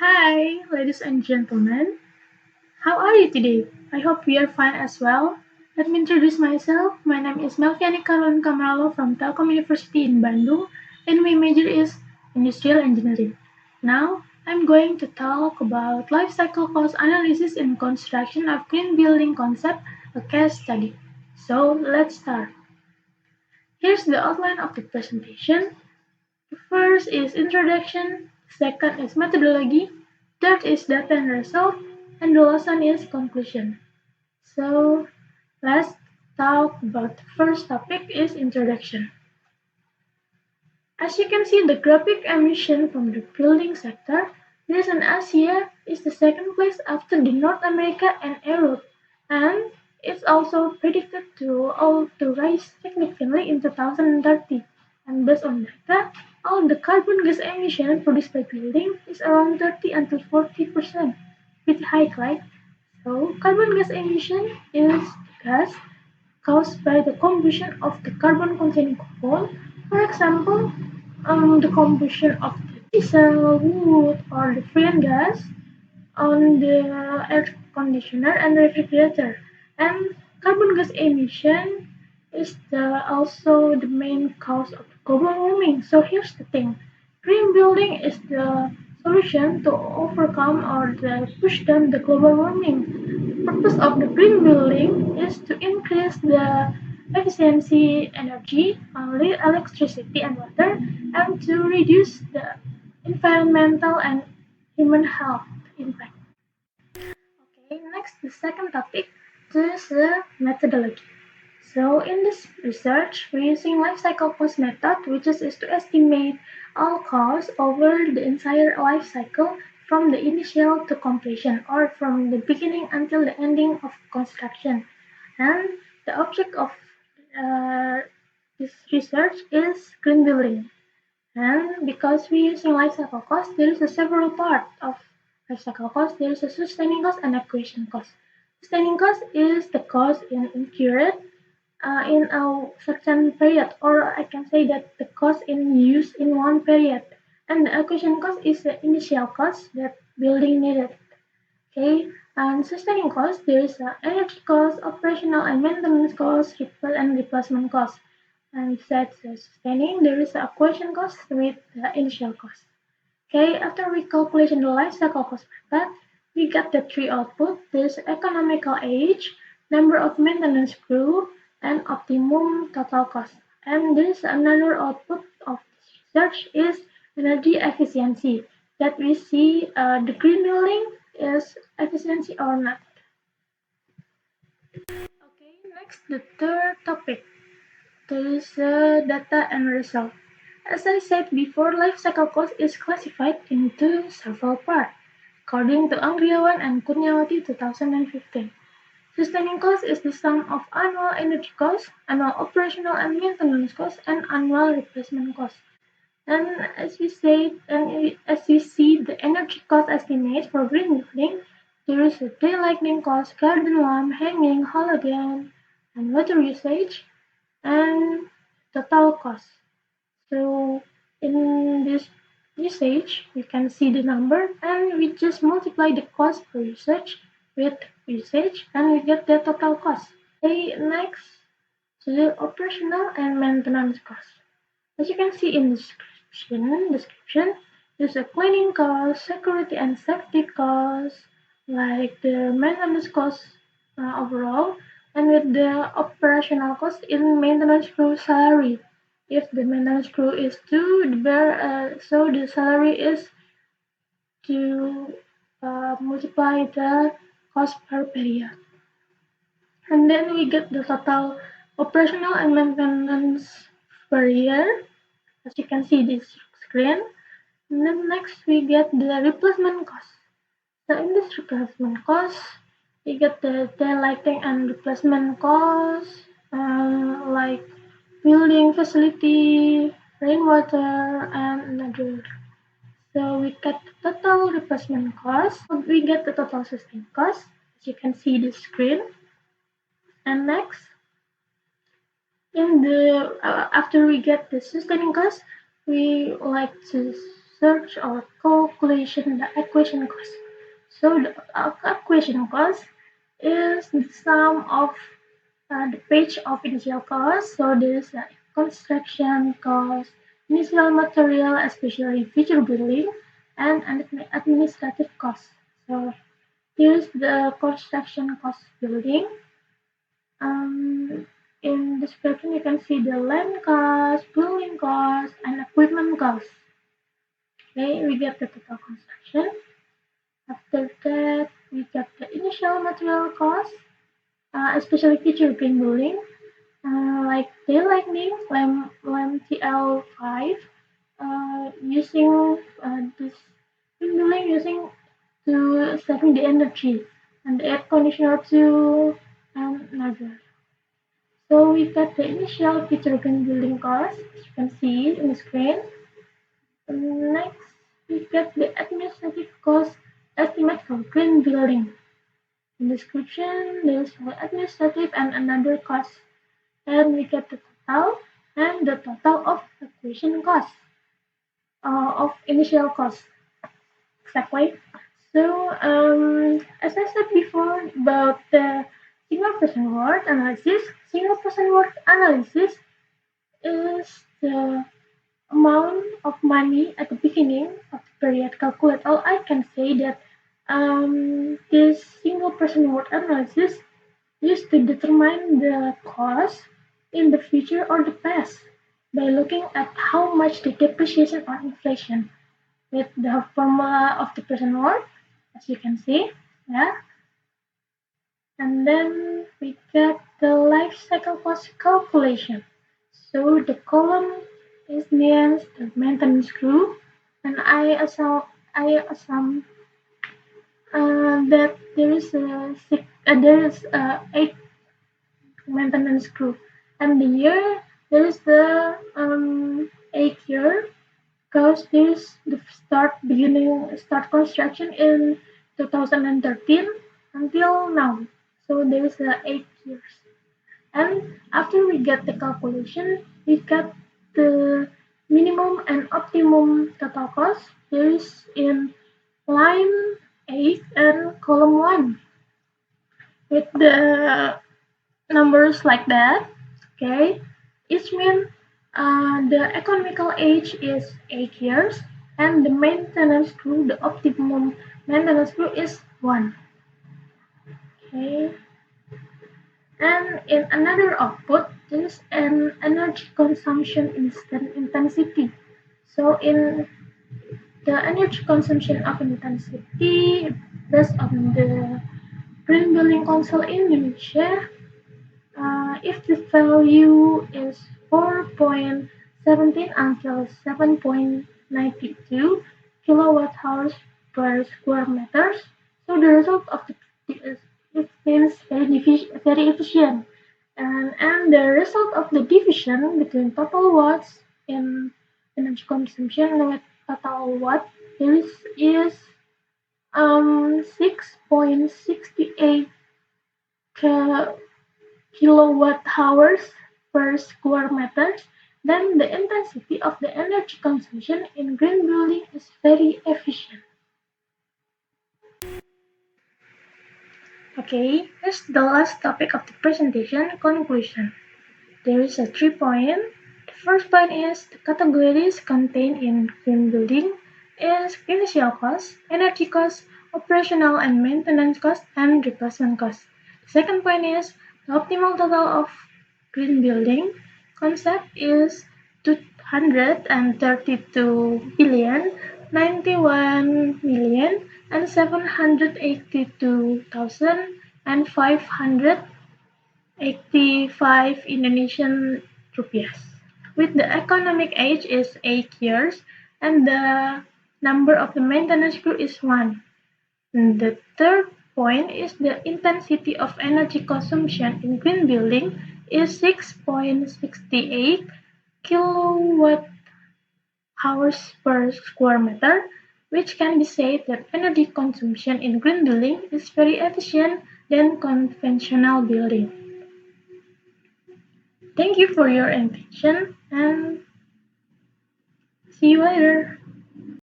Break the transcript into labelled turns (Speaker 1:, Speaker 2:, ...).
Speaker 1: Hi, ladies and gentlemen. How are you today? I hope you are fine as well. Let me introduce myself. My name is Melviani Karolin Kamaralo from Telkom University in Bandung, and my major is Industrial Engineering. Now, I'm going to talk about life cycle cost analysis in construction of green building concept, a case study. So, let's start. Here's the outline of the presentation. The first is introduction, second is methodology, third is data and result, and the last one is conclusion. So let's talk about the first topic is introduction. As you can see in the graphic emission from the building sector, recent Asia is the second place after the North America and Europe, and it's also predicted to rise significantly in 2030. And based on data, all the carbon gas emission produced by building is around 30 until 40%. Pretty high, right? So carbon gas emission is gas caused by the combustion of the carbon-containing compound, for example, the combustion of the diesel, wood, or the fuel gas on the air conditioner and refrigerator. And carbon gas emission is also the main cause of global warming. So here's the thing: green building is the solution to overcome or push down the global warming. The purpose of the green building is to increase the efficiency energy, electricity and water, and to reduce the environmental and human health impact. Okay, next the second topic is the methodology. So in this research, we're using life cycle cost method, which is to estimate all costs over the entire life cycle from the initial to completion or from the beginning until the ending of construction. And the object of uh, this research is green building. And because we're using life cycle cost, there is a several part of life cycle cost. There is a sustaining cost and acquisition cost. Sustaining cost is the cost incurred in a certain period, or I can say that the cost in use in one period. And the acquisition cost is the initial cost that building needed. Okay, and sustaining cost, there is energy cost, operational and maintenance cost, repair and replacement cost. And besides the sustaining, there is the acquisition cost with the initial cost. Okay, after we calculation the life cycle cost method, we get the three output. There's economical age, number of maintenance crew, and optimum total cost. And there's another output of this research is energy efficiency, that we see the green building is efficiency or not. Okay, next the third topic. There is data and result. As I said before, life cycle cost is classified into several parts, according to Anggriawan and Kurniawati 2015. Sustaining cost is the sum of annual energy cost, annual operational and maintenance cost, and annual replacement cost. And as we said, and as we see the energy cost estimate for green building, there is a day lighting cost, garden lamp, hanging, halogen, and water usage, and total cost. So in this usage, we can see the number and we just multiply the cost per usage with usage and we get the total cost. Okay, next to the operational and maintenance cost. As you can see in the description, there's a cleaning cost, security and safety cost, like the maintenance cost overall, and with the operational cost in maintenance crew salary. If the maintenance crew is two, so the salary is to multiply the cost per period. And then we get the total operational and maintenance per year, as you can see this screen. And then next we get the replacement cost. So in this replacement cost, we get the lighting and replacement cost, like building facility, rainwater, and another. So we get the total replacement cost. We get the total sustain cost, as you can see the screen. And next, in the after we get the sustaining cost, we like to search or calculation the acquisition cost. So the acquisition cost is the sum of the page of initial cost. So there is a construction cost, initial material, especially future building, and administrative cost. So here's the construction cost building. In description, you can see the land cost, building cost, and equipment cost. Okay, we get the total construction. After that, we get the initial material cost, especially future green building, like tail lightning, TL5, using this green building using to saving the energy, and the air conditioner too, and another. So we got the initial future green building cost, as you can see in the screen. Next, we get the administrative cost estimate for green building. In the description, there is an administrative and another cost. And we get the total and the total of acquisition cost, of initial cost. Exactly. So, as I said before about the single person word analysis, single person word analysis is the amount of money at the beginning of the period calculated. Or I can say that this single person word analysis used to determine the cost in the future or the past by looking at how much the depreciation or inflation with the formula of the person word, as you can see. Yeah. And then we get the life cycle cost calculation. So the column is named the maintenance crew, and I assume that there is 8 maintenance crew, and the year there is the 8 year because there's the start construction in 2013 until now. So there is 8 years. And after we get the calculation, we get the minimum and optimum total cost. There is in line 8 and column 1 with the numbers like that. Okay, each mean the economical age is 8 years, and the maintenance crew, the optimum maintenance crew is 1. Okay, and in another output, there is an energy consumption intensity. So in the energy consumption of intensity based on the Green Building Council Indonesia, if the value is 4.17 until 7.92 kilowatt hours per square meters, so the result of it means very efficient, and the result of the division between total watts in energy consumption with total watt is 6.68 kilowatt hours per square meter, then the intensity of the energy consumption in green building is very efficient. Okay, here's the last topic of the presentation, conclusion. There is a 3 point. The first point is the categories contained in green building is initial cost, energy cost, operational and maintenance cost, and replacement cost. The second point is the optimal total of green building concept is 232 billion, 91 million, and 782,585 Indonesian rupiah. With the economic age is 8 years and the number of the maintenance crew is 1. And the third point is the intensity of energy consumption in green building is 6.68 kilowatt hours per square meter, which can be said that energy consumption in green building is very efficient than conventional building. Thank you for your attention and see you later.